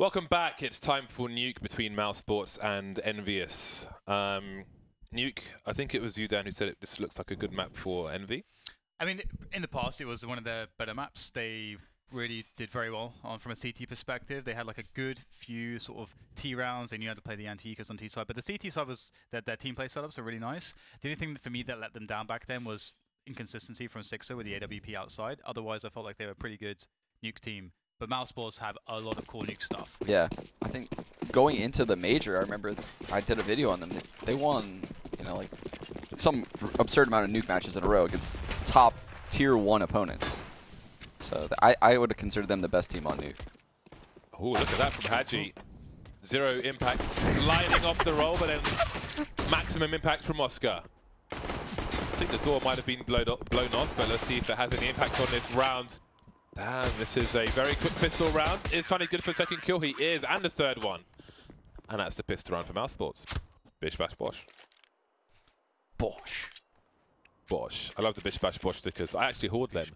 Welcome back. It's time for Nuke between Mousesports and Envyus. Nuke, I think it was you, Dan, who said this looks like a good map for Envy. I mean, in the past, it was one of their better maps. They really did very well from a CT perspective. They had like a good few sort of T rounds. They knew how to play the anti-ecos on T side, but the CT side was their team play setups were really nice. The only thing for me that let them down back then was inconsistency from Sixer with the AWP outside. Otherwise, I felt like they were a pretty good Nuke team. But Mousesports have a lot of cool Nuke stuff. Yeah, I think going into the major, I remember I did a video on them. They won, you know, like some absurd amount of Nuke matches in a row against top tier 1 opponents. So I would have considered them the best team on Nuke. Oh, look at that from Haji. 0 impact, sliding off the roll, but then maximum impact from Oscar. I think the door might have been blown off, but let's see if it has any impact on this round. Damn, this is a very quick pistol round. Is Sunny good for a second kill? He is, and the third one. And that's the pistol round for Mousesports. Bish bash bosh. Bosh. Bosh. I love the bish bash bosh stickers. I actually hoard them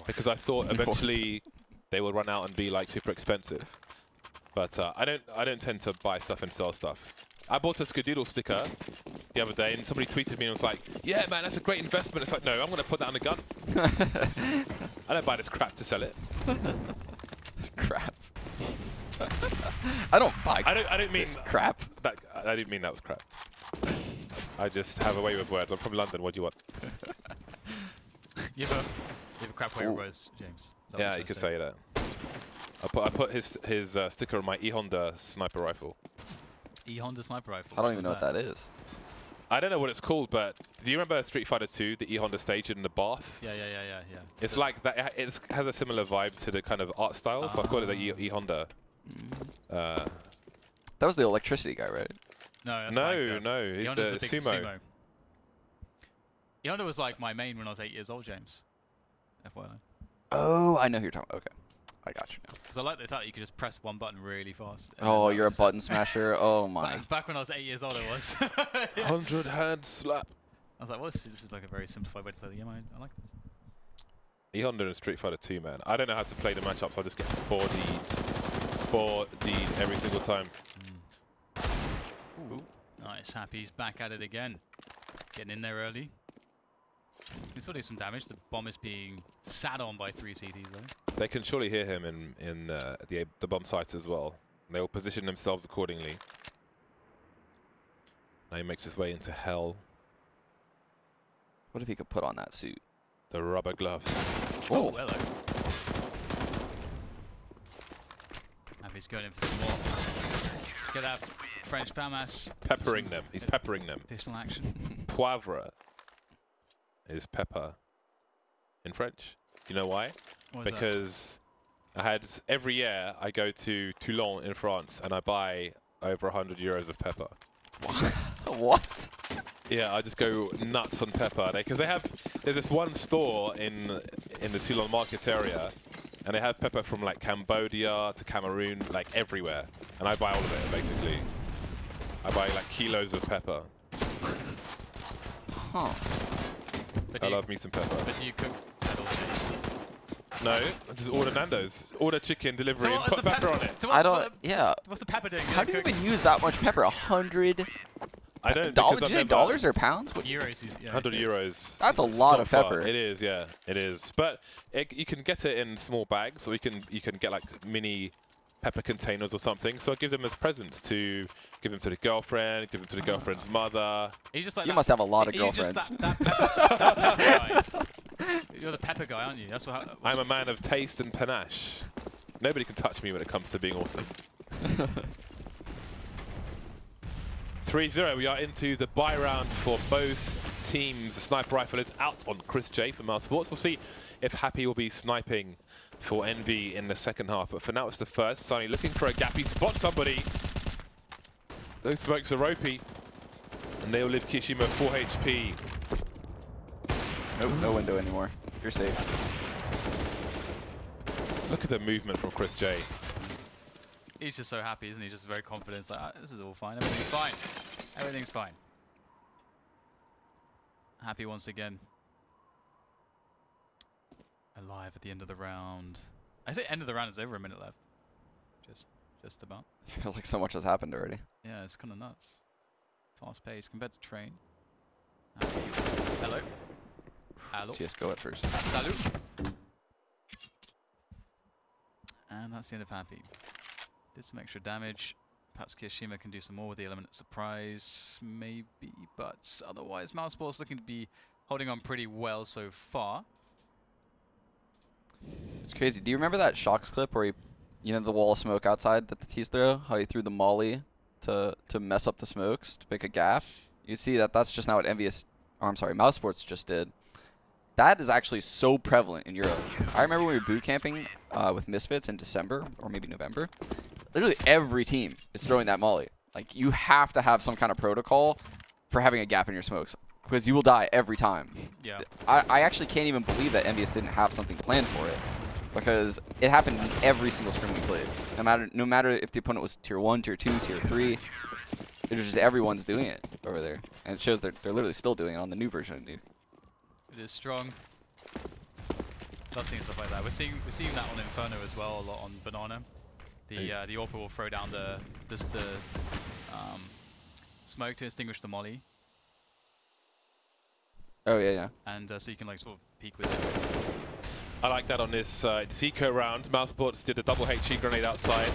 because I thought eventually they will run out and be like super expensive. But I don't tend to buy stuff and sell stuff. I bought a Skadoodle sticker the other day, and somebody tweeted me and was like, "Yeah, man, that's a great investment." It's like, no, I'm going to put that on a gun. I don't buy this crap to sell it. Crap. I don't buy. I don't mean crap. I didn't mean that was crap. I just have a way with words. I'm from London. What do you want? You have a crap way with words, James. Yeah, you could say that. I put his sticker on my E-Honda sniper rifle. E-Honda sniper rifle. I don't even know what that is. I don't know what it's called, but do you remember Street Fighter 2, the E-Honda stage in the bath? Yeah. It's like that. It has a similar vibe to the kind of art style, so I call it the E-Honda. That was the electricity guy, right? No, no, he's E-Honda's the big sumo. E-Honda was like my main when I was 8 years old, James. FYI. Oh, I know who you're talking about. Okay. I got you now. Because I like the fact that you could just press one button really fast. Oh, you're a button smasher. Oh my. Back when I was 8 years old, I was. 100 hand slap. I was like, well, this is like a very simplified way to play the game. I like this. E-Honda and Street Fighter 2, man. I don't know how to play the matchups. So I just get bodied every single time. Ooh. Nice. Happy's back at it again. Getting in there early. Can still do some damage. The bomb is being sat on by 3 CDs though. They can surely hear him in the bomb sites as well. They will position themselves accordingly. Now he makes his way into hell. What if he could put on that suit? The rubber gloves. Oh, hello. Happy's going in for some more. Get that French FAMAS. Peppering them. He's peppering them. Additional action. Poivre is pepper in French. You know why? Because every year I go to Toulon in France and I buy over 100 euros of pepper. What? Yeah, I just go nuts on pepper because there's this one store in the Toulon market area, and they have pepper from like Cambodia to Cameroon, like everywhere, and I buy all of it basically. I buy like kilos of pepper. Huh. I love me some pepper. But do you cook at all, James? No, I just order Nando's. Order chicken delivery and put pepper on it. So I don't. Yeah. What's the pepper doing? How do you even use that much pepper? 100. I don't. Dollars? Did you say dollars or pounds? Euros. Yeah, 100 euros. That's a lot of pepper. It is, yeah, it is. But you can get it in small bags, or you can get like mini pepper containers or something. So I give them as presents to give them to the girlfriend, give them to the girlfriend's mother. You must have a lot of girlfriends. That pepper guy. You're the pepper guy, aren't you? That's what. I'm a man of taste and panache. Nobody can touch me when it comes to being awesome. 3-0, we are into the bye round for both teams. The sniper rifle is out on Chris J for Mousesports. We'll see if Happy will be sniping for Envy in the second half. But for now, it's the first. Sunny looking for a gap. He spots somebody. Those smokes are ropey. And they'll leave Kishima 4 HP. Nope, no window anymore. You're safe. Look at the movement from Chris J. He's just so happy, isn't he? Just very confident. It's like, this is all fine. Everything's fine. Everything's fine. Happy once again. Alive at the end of the round. I say end of the round, there's over a minute left. Just just about. I feel like so much has happened already. Yeah, it's kind of nuts. Fast pace compared to Train. Hello. Hello. CSGO at first. Salut. And that's the end of Happy. Did some extra damage. Perhaps Kirishima can do some more with the element of surprise, maybe. But otherwise, Mousesports looking to be holding on pretty well so far. It's crazy. Do you remember that Shocks clip where you know the wall of smoke outside that the T's throw? How he threw the molly to mess up the smokes, to pick a gap? You see that's just now what Envyus, or I'm sorry, Mousesports just did. That is actually so prevalent in Europe. I remember when we were boot camping with Misfits in December, or maybe November. Literally every team is throwing that molly. Like, you have to have some kind of protocol for having a gap in your smokes, because you will die every time. Yeah. I actually can't even believe that Envyus didn't have something planned for it, because it happened in every single scrim we played. No matter if the opponent was tier 1, tier 2, tier 3, it was just everyone's doing it over there. And it shows they're literally still doing it on the new version of Nuke. It is strong. Love seeing stuff like that. We're seeing that on Inferno as well, a lot on Banana. The AWP will throw down the smoke to extinguish the molly. Oh yeah. And so you can like sort of peek with it. I like that on this Zico round. Mousesports did a double HE grenade outside.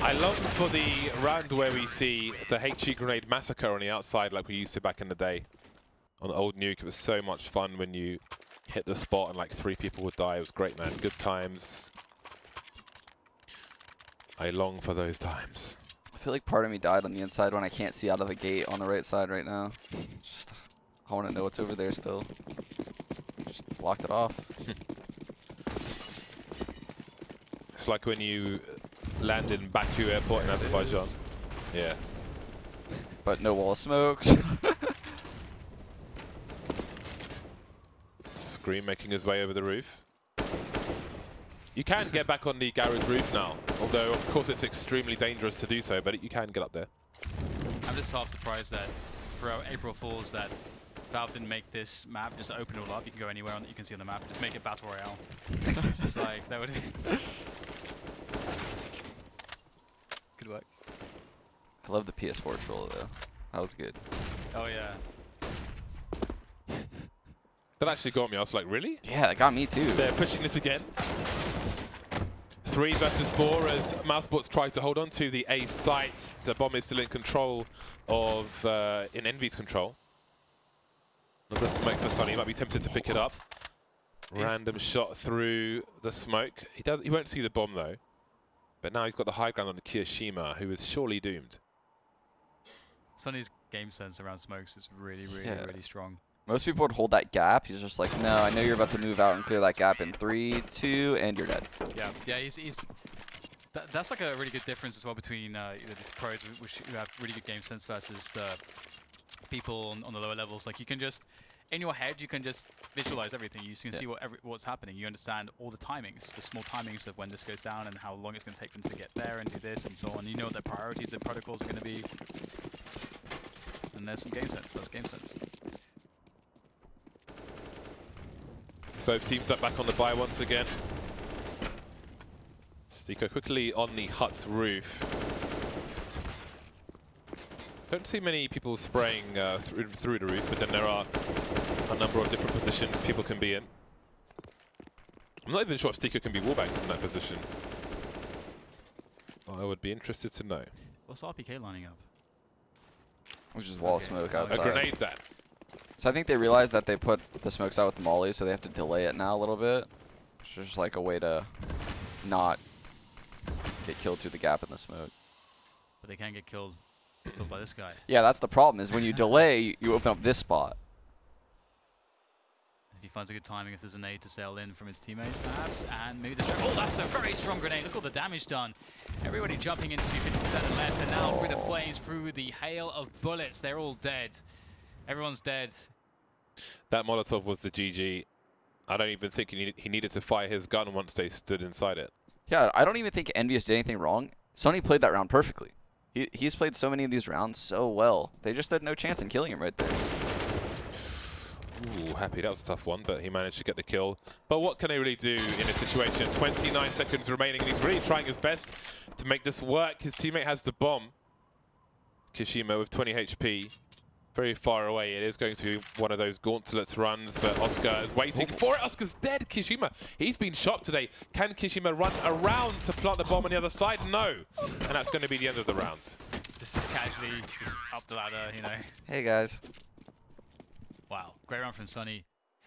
I long for the round where we see the HE grenade massacre on the outside like we used to back in the day. On old Nuke, it was so much fun when you hit the spot and like 3 people would die. It was great, man. Good times. I long for those times. I feel like part of me died on the inside when I can't see out of the gate on the right side right now. Just, I want to know what's over there still. Just blocked it off. It's like when you land in Baku Airport in Azerbaijan. Yeah. But no wall of smokes. Scream making his way over the roof. You can get back on the garage roof now, although of course it's extremely dangerous to do so, but you can get up there. I'm just half surprised that throughout April Fools that Valve didn't make this map just open it all up. You can go anywhere on, you can see on the map. Just make it Battle Royale. Just like, that would... Good work. I love the PS4 troll though. That was good. Oh yeah. That actually got me. I was like, really? Yeah, that got me too. They're pushing this again. 3 versus 4 as Mousesports try to hold on to the A site. The bomb is still in control of, in Envy's control. Another smoke for Sunny. He might be tempted to pick it up. Random shot through the smoke. He won't see the bomb though. But now he's got the high ground on the Kirishima, who is surely doomed. Sunny's game sense around smokes is really strong. Most people would hold that gap. He's just like, no, I know you're about to move out and clear that gap in 3, 2, and you're dead. Yeah, that's like a really good difference as well between these pros who have really good game sense versus the people on the lower levels. Like, you can just, in your head, you can just visualize everything. You can see what's happening. You understand all the timings, the small timings of when this goes down and how long it's going to take them to get there and do this and so on. You know what their priorities and protocols are going to be. And there's some game sense. That's game sense. Both teams are back on the buy once again. Zico quickly on the hut's roof. Don't see many people spraying through the roof, but then there are a number of different positions people can be in. I'm not even sure if Zico can be wallbanged from that position. I would be interested to know. What's RPK lining up? Which is wall smoke outside. A grenade then. So I think they realized that they put the smokes out with the molly, so they have to delay it now a little bit. Which is just like a way to not get killed through the gap in the smoke. But they can't get killed by this guy. Yeah, that's the problem, is when you delay, you open up this spot. If he finds a good timing, if there's an aid to sail in from his teammates, perhaps, and maybe oh, that's a very strong grenade. Look at all the damage done. Everybody jumping into 50% and less, and now through the flames, through the hail of bullets, they're all dead. Everyone's dead. That Molotov was the GG. I don't even think he needed to fire his gun once they stood inside it. Yeah, I don't even think Envyus did anything wrong. Sony played that round perfectly. He's played so many of these rounds so well. They just had no chance in killing him right there. Ooh, Happy, that was a tough one, but he managed to get the kill. But what can he really do in a situation? 29 seconds remaining, and he's really trying his best to make this work. His teammate has the bomb. Kishima with 20 HP, very far away. It is going to be one of those gauntlets runs, but Oscar is waiting for it. Oscar's dead. Kishima, he's been shot today. Can Kishima run around to plant the bomb on the other side? No. And that's going to be the end of the round. This is casually just up the ladder, you know. Hey guys. Wow, great round from Sunny.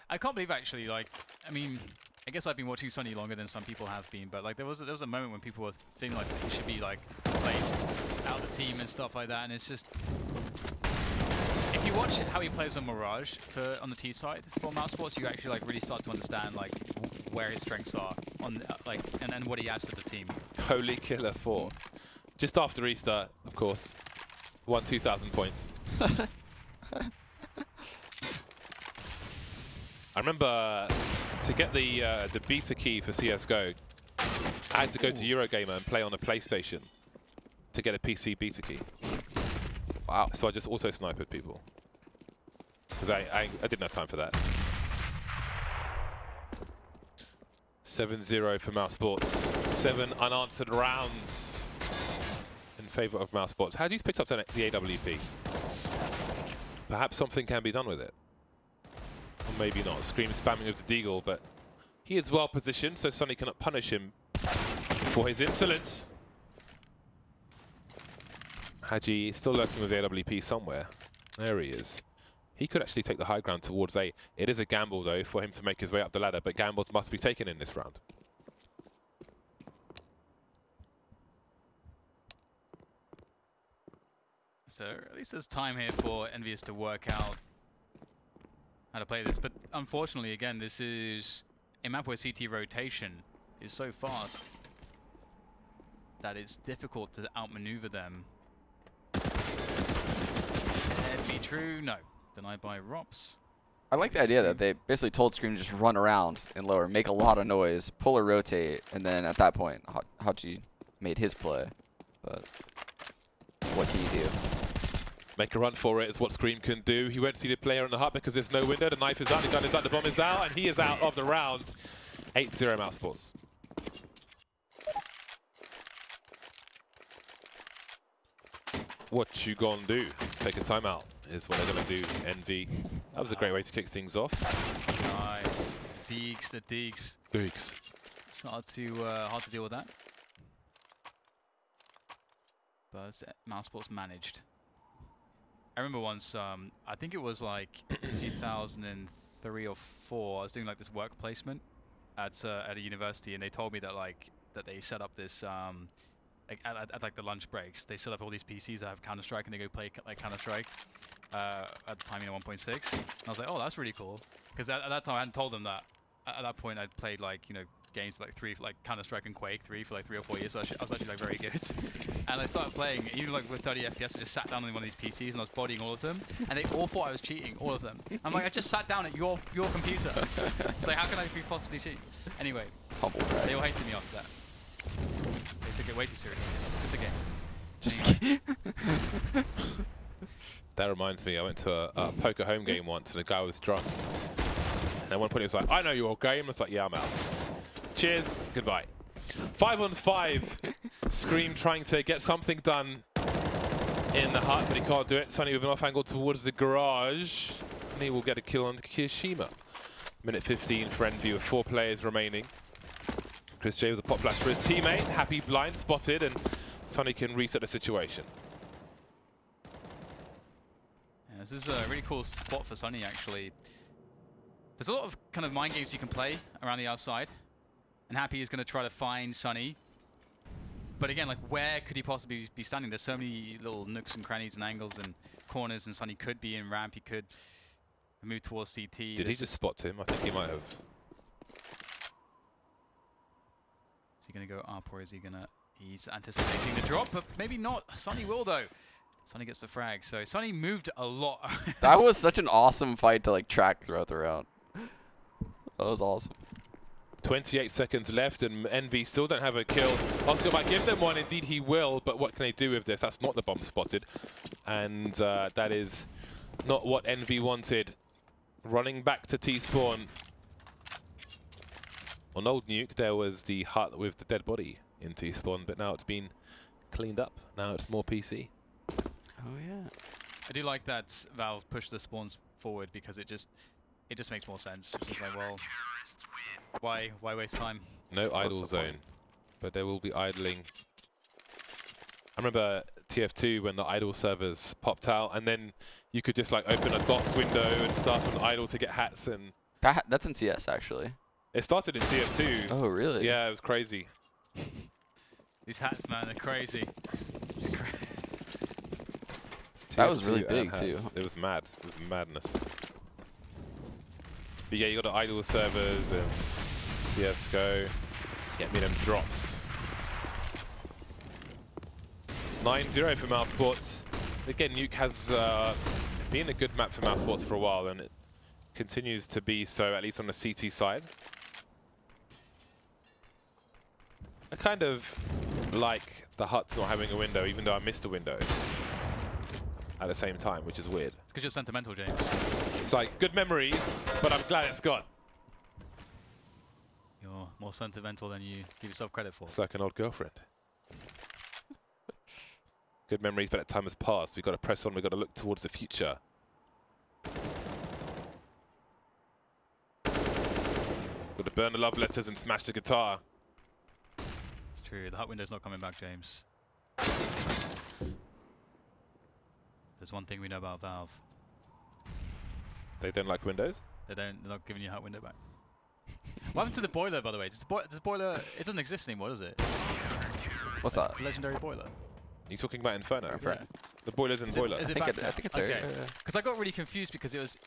I can't believe actually, like, I mean, I guess I've been watching Sunny longer than some people have been, but like there was a moment when people were feeling like he should be like placed out of the team and stuff like that, and it's just, if you watch how he plays on Mirage on the T side for Mousesports, you actually like really start to understand like where his strengths are on like and what he adds to the team. Holy killer 4. Just after Easter, of course, won 2,000 points. I remember to get the beta key for CSGO, I had to go to Eurogamer and play on a PlayStation to get a PC beta key. Wow. So I just auto-sniped people. Because I didn't have time for that. 7-0 for Mousesports. 7 unanswered rounds in favor of Mousesports. How do you pick up the AWP? Perhaps something can be done with it. Or maybe not. Scream spamming with the Deagle, but he is well positioned, so Sunny cannot punish him for his insolence. Haji still lurking with the AWP somewhere. There he is. He could actually take the high ground towards A. It is a gamble, though, for him to make his way up the ladder, but gambles must be taken in this round. So at least there's time here for Envyus to work out how to play this, but unfortunately, again, this is a map where CT rotation is so fast that it's difficult to outmaneuver them. Can it be true? No. Denied by Rops. I like the idea that they basically told Scream to just run around and lower, make a lot of noise, pull or rotate, and then at that point, Haji made his play. But what can you do? Make a run for it is what Scream can do. He won't see the player in the hut because there's no window. The knife is out, the gun is out, the bomb is out, and he is out of the round. 8-0 Mousesports. What you gonna do? Take a timeout is what they're gonna do. Envy. That was a great way to kick things off. Nice. Deegs, the Deegs. Deegs. It's hard to deal with that. But Mousesports managed. I remember once, I think it was like 2003 or 4. I was doing like this work placement at a university, and they told me that that they set up this at like the lunch breaks. They set up all these PCs that have Counter-Strike, and they go play like Counter-Strike at the time, 1.6. And I was like, oh, that's really cool, because at that time I hadn't told them that. At that point, I'd played games like Counter-Strike and Quake 3 for like 3 or 4 years, so I was actually like very good. And I started playing, even like with 30 FPS, I just sat down on one of these PCs and I was bodying all of them, and they all thought I was cheating, all of them. I'm like, I just sat down at your computer. It's like, how can I possibly cheat? Anyway, they all hated me after that. They took it way too seriously. Just a game. Just anyway. That reminds me, I went to a poker home game once, and the guy was drunk. And at one point he was like, I know your game. I was like, yeah, I'm out. Cheers, goodbye. 5-on-5. Scream trying to get something done in the hut, but he can't do it. Sunny with an off angle towards the garage. And he will get a kill on Kishima. Minute 15 for Envy with 4 players remaining. Chris J with a pop flash for his teammate. Happy blind spotted, and Sunny can reset the situation. Yeah, this is a really cool spot for Sunny, actually. There's a lot of kind of mind games you can play around the outside. And Happy is going to try to find Sunny. But again, like, where could he possibly be standing? There's so many little nooks and crannies and angles and corners, and Sunny could be in ramp. He could move towards CT. Did he just spot him? I think he might have. Is he going to go up, or is he going to... He's anticipating the drop, but maybe not. Sunny will, though. Sunny gets the frag. So Sunny moved a lot. That was such an awesome fight to like track throughout the round. That was awesome. 28 seconds left, and Envy still don't have a kill. Oscar might give them one. Indeed, he will. But what can they do with this? That's not the bomb spotted. And that is not what Envy wanted. running back to T-spawn. On old Nuke, there was the hut with the dead body in T-spawn, but now it's been cleaned up. Now it's more PC. Oh yeah. I do like that Valve pushed the spawns forward because it just makes more sense. It's just like, well, why waste time? No idle zone, but there will be idling. I remember TF2 when the idle servers popped out, and then you could just like open a DOS window and start on idle to get hats, and That's in CS actually. it started in TF2. Oh really? Yeah, it was crazy. These hats, man, they're crazy. That was really TF2 big hats. too. It was mad. It was madness. But yeah, you got the idle servers and CS:GO. Get me them drops. 9-0 for Mousesports. Again, Nuke has been a good map for Mousesports for a while, and it continues to be so, at least on the CT side. I kind of like the huts not having a window, even though I missed a window at the same time, which is weird. It's because you're sentimental, James. It's like, good memories, but I'm glad it's gone. You're more sentimental than you give yourself credit for. It's like an old girlfriend. Good memories, but that time has passed. We've got to press on. We've got to look towards the future. Got to burn the love letters and smash the guitar. It's true. The hut window's not coming back, James. There's one thing we know about Valve. They don't like windows? They're not giving you hut window back. What happened to the boiler, by the way? Does the boiler, it doesn't exist anymore, does it? What's that? The legendary boiler. You're talking about Inferno? Yeah. The boilers in boiler. Is I it think, back I now? think it's there. Okay. Yeah. Because I got really confused because it was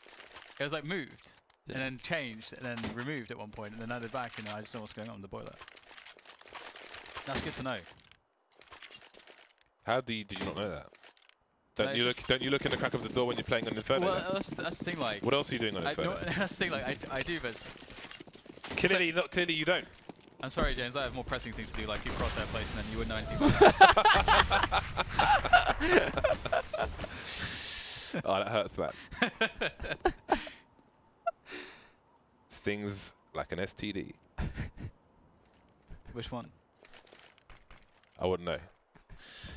like moved Yeah. and then changed and then removed at one point and then added back, and I just don't know what's going on with the boiler. That's good to know. How did you not know that? No, Don't you look in the crack of the door when you're playing on Inferno? Well, then? that's the thing. Like, What else are you doing on Inferno? that's the thing. Like, I do, but Clearly, clearly you don't. I'm sorry, James. I have more pressing things to do, like do crosshair placement. You wouldn't know anything about that. Oh, that hurts, man. Stings like an STD. Which one? I wouldn't know.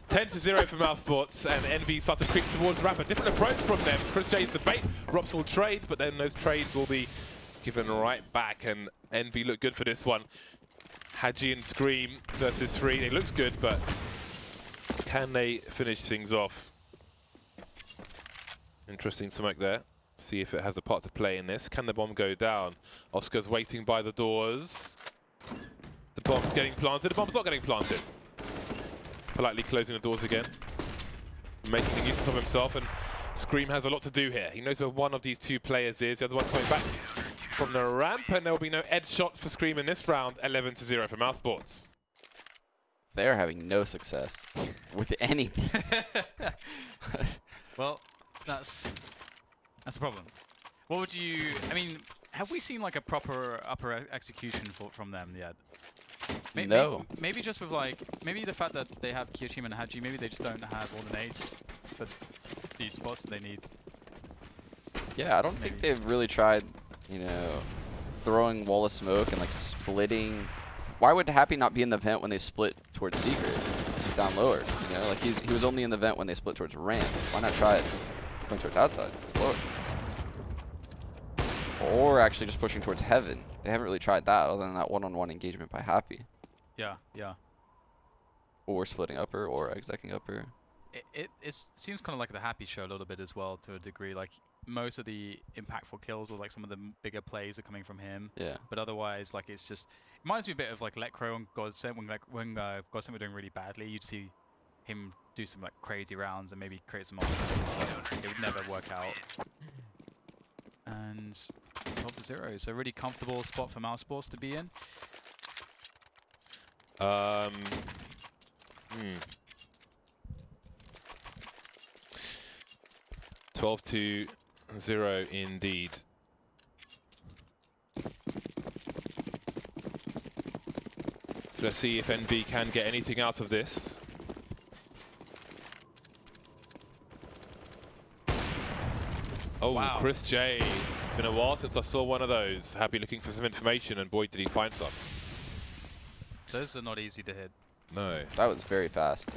10-0 for Mousesports, and Envy starts to creep towards ramp. A different approach from them. Chris J's debate. Rops will trade, but then those trades will be given right back, and Envy look good for this one. Hadji and Scream versus 3. It looks good, but can they finish things off? Interesting smoke there. See if it has a part to play in this. Can the bomb go down? Oscar's waiting by the doors. The bomb's getting planted. The bomb's not getting planted. Politely closing the doors again. Making a nuisance of himself, and Scream has a lot to do here. He knows where one of these two players is. The other one's coming back from the ramp, and there will be no edge shots for Scream in this round. 11-0 for Mousesports. They're having no success with anything. Well, that's a problem. What would you? I mean, have we seen like a proper upper execution from them yet? No. Maybe just with like, maybe the fact that they have Kyoshima and Hadji, maybe they just don't have all the nades for these spots that they need. Yeah, I don't think they've really tried, you know, throwing wall of smoke and like splitting. Why would Happy not be in the vent when they split towards Secret? He's down lower, you know, like he was only in the vent when they split towards ramp. Why not try it going towards outside, lower? Or actually just pushing towards heaven. They haven't really tried that other than that one-on-one engagement by Happy. Yeah, yeah. Or splitting upper or execing upper. It seems kind of like the Happy show a little bit as well to a degree. Like most of the impactful kills or like some of the bigger plays are coming from him. Yeah. But otherwise, like it's just it reminds me a bit of like Lecro and Godsend when Godsend were doing really badly. You'd see him do some like crazy rounds and maybe create some options, but it would never work out. And 12-0, so a really comfortable spot for Mousesports to be in. 12-0 indeed. So let's see if NV can get anything out of this. Oh, wow. Chris J It's been a while since I saw one of those. Happy looking for some information, and boy, did he find some. Those are not easy to hit. No. That was very fast.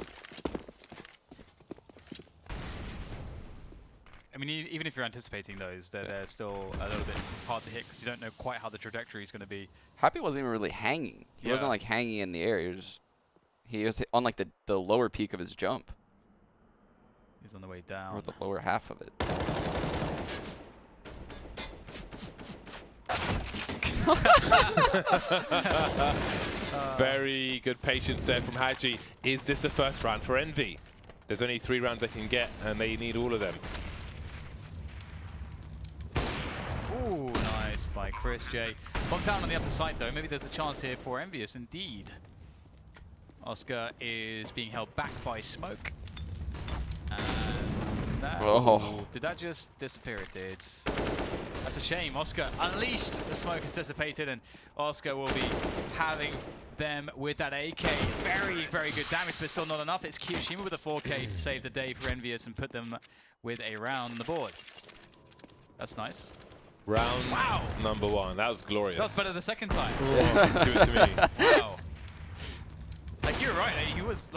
I mean, even if you're anticipating those, they're still a little bit hard to hit because you don't know quite how the trajectory is going to be. Happy wasn't even really hanging. He wasn't like hanging in the air. He was on like the lower peak of his jump. He's on the way down. Or the lower half of it. Very good patience there from Hadji. Is this the first round for Envy? There's only 3 rounds they can get, and they need all of them. Ooh, nice by Chris J. Bumped down on the upper side, though. Maybe there's a chance here for Envyus, indeed. Oscar is being held back by smoke. And that, did that just disappear? It did. That's a shame. Oscar unleashed. The smoke has dissipated, and Oscar will be having them with that AK. Very, very good damage, but still not enough. It's Kiyoshima with a 4K to save the day for Envyus and put them with a round on the board. That's nice. Round number 1. That was glorious. That was better the second time. Oh, give it to me. Wow. Like, you're right. He was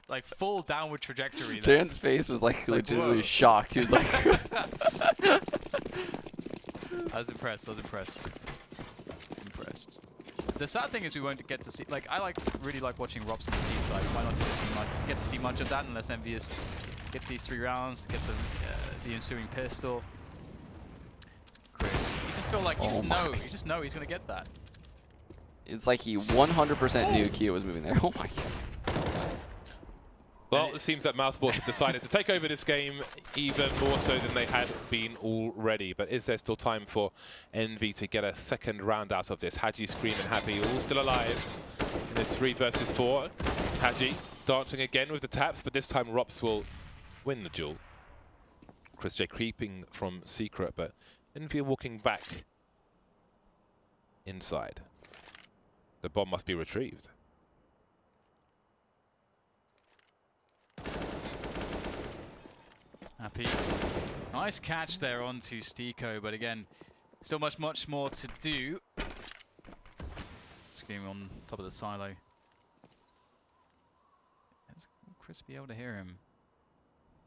like full downward trajectory there. Dan's face was like legitimately whoa. shocked. He was like... I was impressed. The sad thing is we won't get to see, like, I really like watching Robs on the T side. Why not get to see much of that unless Envyus get these 3 rounds to get the ensuing pistol. Chris, you just feel like you just know he's gonna get that. It's like he 100% knew Kia was moving there. Oh my god. Well, it seems that Mousesports have decided to take over this game even more so than they had been already. But is there still time for Envy to get a second round out of this? Hadji, Scream, and Happy all still alive in this 3 versus 4. Hadji dancing again with the taps, but this time Rops will win the duel. Chris J creeping from secret, but Envy walking back inside. The bomb must be retrieved. Happy. Nice catch there onto Stiko, but again, still much more to do. Screaming on top of the silo. Will Chris be able to hear him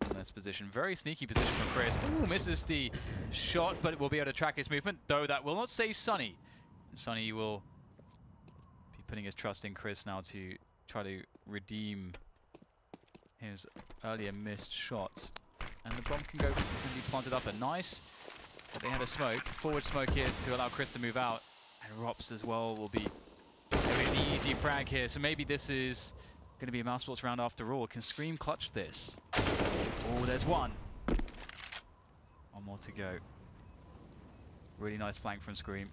in this position? Very sneaky position from Chris. Ooh, misses the shot, but will be able to track his movement, though that will not save Sunny. Sunny will be putting his trust in Chris now to try to redeem his earlier missed shots. And the bomb can be planted up, and nice. But they had a smoke. Forward smoke here to allow Chris to move out. And Rops as well will be having an easy frag here. So maybe this is going to be a Mousesports round after all. Can Scream clutch this? Oh, there's one. One more to go. Really nice flank from Scream.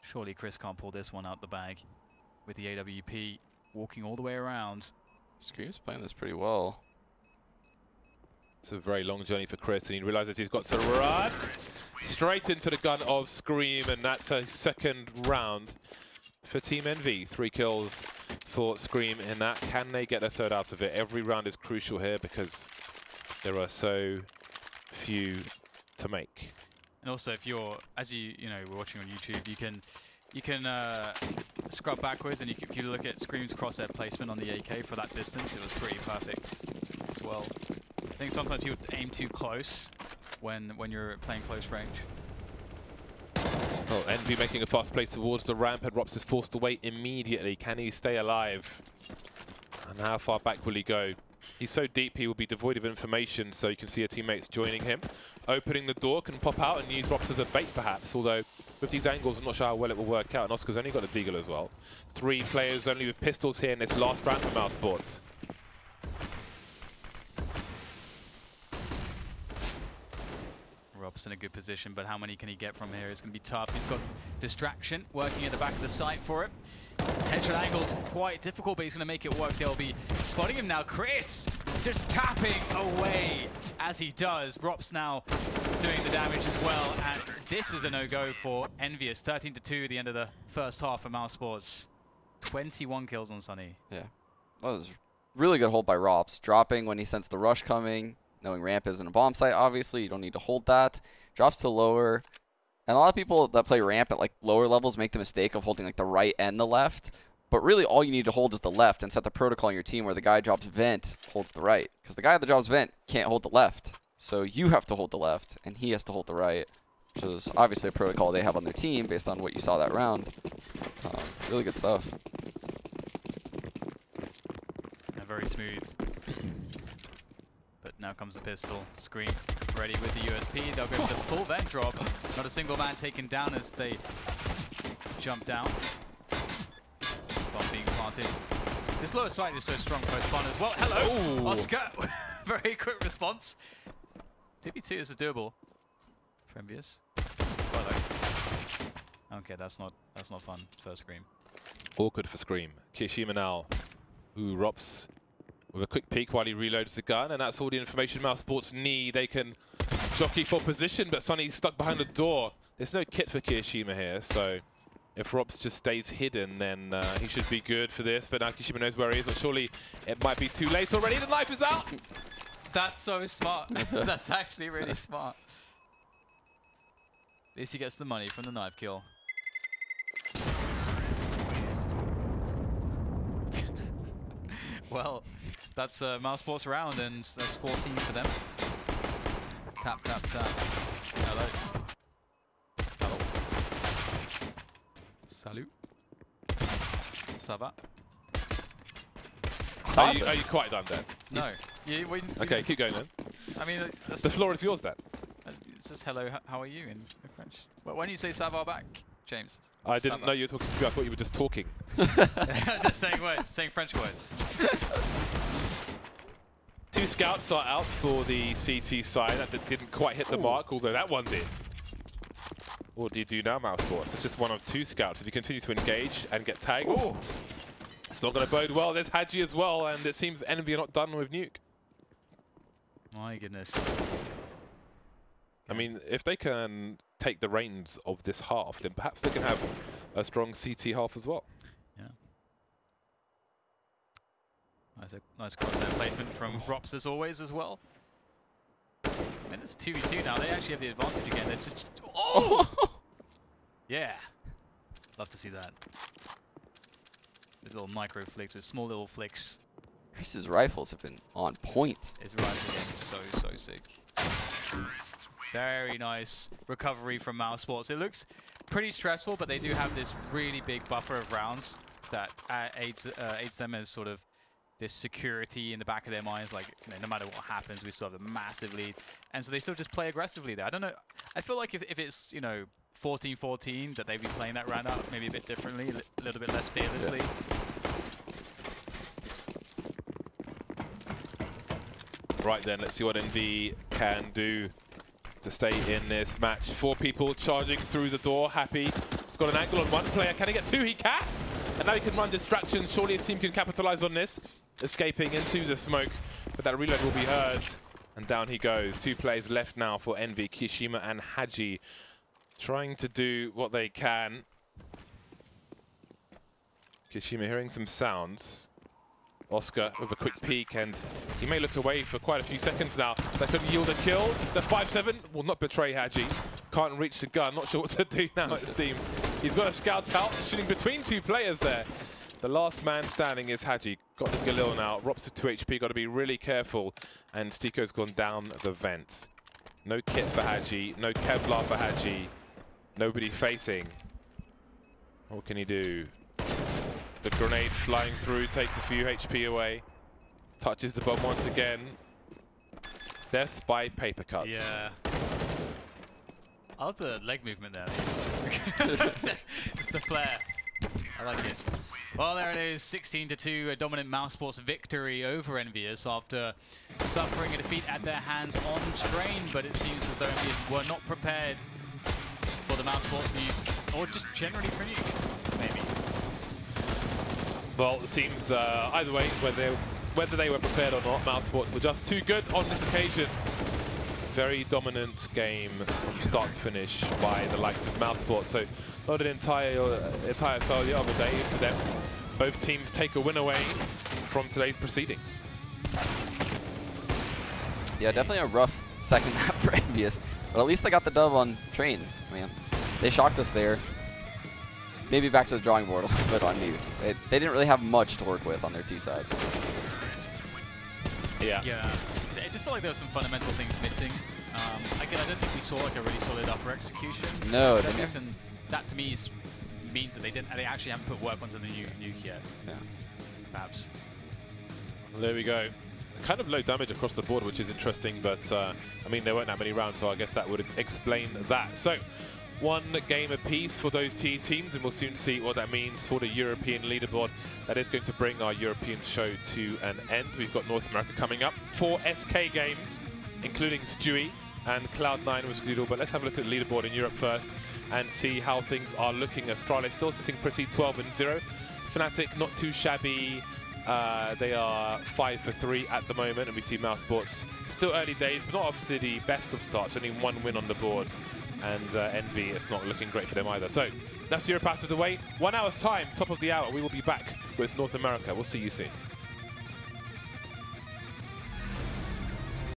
Surely Chris can't pull this one out the bag with the AWP walking all the way around. Scream's playing this pretty well. It's a very long journey for Chris, and he realizes he's got to run straight into the gun of Scream, and that's a second round for Team Envy. 3 kills for Scream in that. Can they get a third out of it? Every round is crucial here because there are so few to make. And also, if you're, as you know, we're watching on YouTube, you can scrub backwards, and if you look at Scream's crosshair placement on the AK for that distance, it was pretty perfect as well. I think sometimes people aim too close when you're playing close range. Oh, Envy making a fast play towards the ramp, and Rops is forced away immediately. Can he stay alive? And how far back will he go? He's so deep he will be devoid of information, so you can see your teammates joining him. Opening the door, can pop out and use Rops as a bait perhaps, although with these angles I'm not sure how well it will work out, and Oscar's only got a deagle as well. 3 players only with pistols here in this last round for Mousesports. Rob's in a good position, but how many can he get from here? It's going to be tough. He's got distraction working at the back of the site for it. Headshot angle's quite difficult, but he's going to make it work. They'll be spotting him now. Chris just tapping away as he does. Rob's now doing the damage as well, and this is a no-go for Envyus. 13-2 at the end of the first half for Mousesports. 21 kills on Sunny. Yeah, that was really good hold by Rops. Dropping when he sensed the rush coming, knowing ramp isn't a bomb site, obviously. You don't need to hold that. Drops to lower. And a lot of people that play ramp at like lower levels make the mistake of holding like the right and the left. But really all you need to hold is the left and set the protocol on your team where the guy drops vent holds the right. Because the guy that drops vent can't hold the left. So you have to hold the left and he has to hold the right. Which is obviously a protocol they have on their team based on what you saw that round. Really good stuff. Yeah, very smooth. But now comes the pistol. Scream ready with the USP. They'll go for the full vent drop. Not a single man taken down as they jump down. Bomb being planted. This lower side is so strong post spawn as well. Hello, Oscar. Very quick response. 2v2 is doable. For Envyus. Okay, that's not fun. First Scream. Awkward for Scream. Kishima now, who Rops with a quick peek while he reloads the gun, and that's all the information Mousesports need. They can jockey for position, but Sonny's stuck behind the door. There's no kit for Kishima here, so if Rops just stays hidden, then he should be good for this. But now Kishima knows where he is, but surely it might be too late already. The knife is out! That's so smart. That's actually really smart. At least he gets the money from the knife kill. Well, that's Mousesports round, and that's 14 for them. Tap, tap, tap. Hello. Hello. Salut. Ça va? Are you quite done then? No. Okay, keep going then. I mean, the floor is yours then. It's just hello, how are you in French? Well, why don't you say ça va back, James? I didn't know you were talking to me. I thought you were just talking. I was just saying words, saying French words. 2 scouts are out for the CT side. That didn't quite hit the mark, although that one did. What do you do now, Mousesports? It's just 1 of 2 scouts. If you continue to engage and get tagged, it's not going to bode well. There's Hadji as well, and it seems Envy are not done with Nuke. My goodness. I mean, if they can take the reins of this half, then perhaps they can have a strong CT half as well. Yeah. Nice crosshair placement from Rops as always as well. And it's 2v2 now. They actually have the advantage again. They're just... Oh! Yeah. Love to see that. These little micro flicks, these small little flicks. Chris's rifles have been on point. His rifle game is so sick. Very nice recovery from Mousesports. It looks pretty stressful, but they do have this really big buffer of rounds that aids them as sort of this security in the back of their minds. Like, you know, no matter what happens, we still have a massive lead. And so they still just play aggressively there. I don't know. I feel like if it's, you know, 14-14, that they'd be playing that round out maybe a bit differently, a little bit less fearlessly. Yeah. Right then, let's see what Envy can do to stay in this match. 4 people charging through the door. Happy. He's got an angle on 1 player. Can he get 2? He can. And now he can run distractions. Surely his team can capitalize on this. Escaping into the smoke. But that reload will be heard. And down he goes. 2 players left now for Envy. Kishima and Hadji trying to do what they can. Kishima hearing some sounds. Oscar with a quick peek, and he may look away for quite a few seconds now. That could yield a kill. The 5-7 will not betray Hadji. Can't reach the gun. Not sure what to do now, it seems. He's got a scout out, shooting between 2 players there. The last man standing is Hadji. Got the Galil now. Rops with 2 HP. Got to be really careful. And Stiko's gone down the vent. No kit for Hadji. No Kevlar for Hadji. Nobody facing. What can he do? The grenade flying through takes a few HP away. Touches the bomb once again. Death by paper cuts. Yeah. I love the leg movement there. Just the flare. I like it. Well, there it is. 16-2, a dominant Mousesports victory over Envyus after suffering a defeat at their hands on train. But it seems as though Envyus were not prepared for the Mousesports nuke, or just generally for nuke, maybe. Well, it seems either way, whether they were prepared or not, Mousesports were just too good on this occasion. Very dominant game from start to finish by the likes of Mousesports. So not an entire failure of a day for them. Both teams take a win away from today's proceedings. Yeah, definitely a rough second map for Envyus, but at least they got the dub on Train. Man, they shocked us there. Maybe back to the drawing board a little bit on Nuke. They didn't really have much to work with on their T side. Yeah. Yeah. I just felt like there were some fundamental things missing. Again, I don't think we saw like a really solid upper execution. No, and that to me means that they actually haven't put work onto the Nuke yet. Yeah. Perhaps. There we go. Kind of low damage across the board, which is interesting, but I mean, there weren't that many rounds, so I guess that would explain that. So, one game apiece for those two teams, and we'll soon see what that means for the European leaderboard. That is going to bring our European show to an end. We've got North America coming up. 4 SK games, including Stewie and Cloud9 with Squidle. But let's have a look at the leaderboard in Europe first and see how things are looking. Astrale still sitting pretty 12-0. Fnatic not too shabby. They are 5 for 3 at the moment, and we see Mousesports still early days, but not obviously the best of starts. Only 1 win on the board, and Envy, it's not looking great for them either. So that's Europe out of the way. 1 hour's time, top of the hour. We will be back with North America. We'll see you soon.